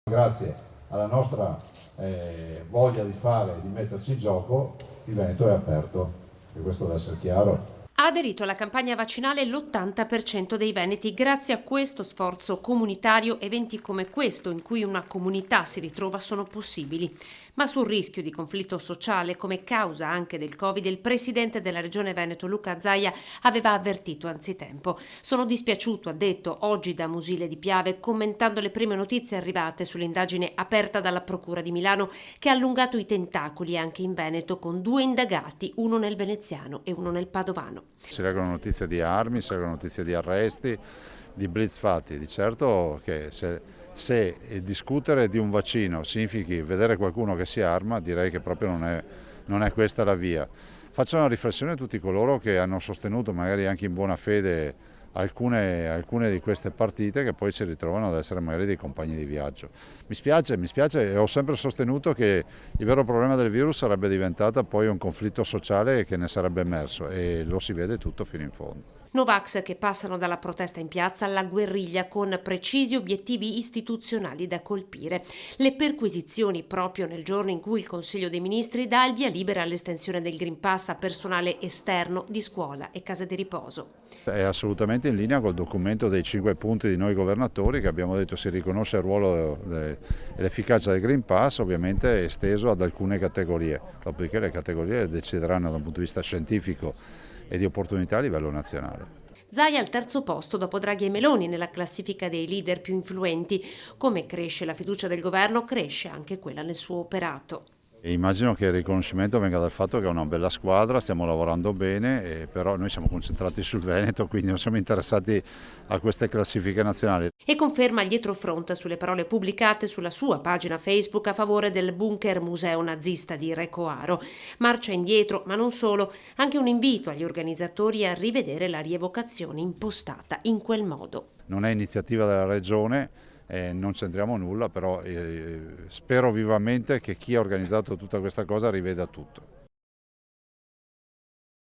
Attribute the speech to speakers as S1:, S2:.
S1: Grazie alla nostra voglia di fare, di metterci in gioco, il Veneto è aperto, e questo deve essere chiaro.
S2: Ha aderito alla campagna vaccinale l'80% dei veneti. Grazie a questo sforzo comunitario, eventi come questo, in cui una comunità si ritrova, sono possibili. Ma sul rischio di conflitto sociale come causa anche del Covid, il presidente della Regione Veneto, Luca Zaia, aveva avvertito anzitempo. Sono dispiaciuto, ha detto oggi da Musile di Piave, commentando le prime notizie arrivate sull'indagine aperta dalla Procura di Milano, che ha allungato i tentacoli anche in Veneto con 2 indagati, uno nel veneziano e uno nel padovano.
S3: Si leggono notizie di armi, si leggono notizie di arresti, di blitz fatti. Di certo che se discutere di un vaccino significhi vedere qualcuno che si arma, direi che proprio non è questa la via. Faccio una riflessione a tutti coloro che hanno sostenuto, magari anche in buona fede, alcune di queste partite che poi si ritrovano ad essere magari dei compagni di viaggio. Mi spiace e ho sempre sostenuto che il vero problema del virus sarebbe diventato poi un conflitto sociale che ne sarebbe emerso, e lo si vede tutto fino in fondo.
S2: Novax che passano dalla protesta in piazza alla guerriglia con precisi obiettivi istituzionali da colpire. Le perquisizioni proprio nel giorno in cui il Consiglio dei Ministri dà il via libera all'estensione del Green Pass a personale esterno di scuola e case di riposo.
S3: È assolutamente in linea col documento dei 5 punti di noi governatori, che abbiamo detto si riconosce il ruolo e l'efficacia del Green Pass, ovviamente esteso ad alcune categorie, dopodiché le categorie decideranno da un punto di vista scientifico e di opportunità a livello nazionale.
S2: Zaia al terzo posto dopo Draghi e Meloni nella classifica dei leader più influenti. Come cresce la fiducia del governo, cresce anche quella nel suo operato.
S3: E immagino che il riconoscimento venga dal fatto che è una bella squadra, stiamo lavorando bene, però noi siamo concentrati sul Veneto, quindi non siamo interessati a queste classifiche nazionali.
S2: E conferma il dietrofront sulle parole pubblicate sulla sua pagina Facebook a favore del bunker museo nazista di Recoaro. Marcia indietro, ma non solo, anche un invito agli organizzatori a rivedere la rievocazione impostata in quel modo.
S3: Non è iniziativa della Regione, non c'entriamo nulla, però spero vivamente che chi ha organizzato tutta questa cosa riveda tutto.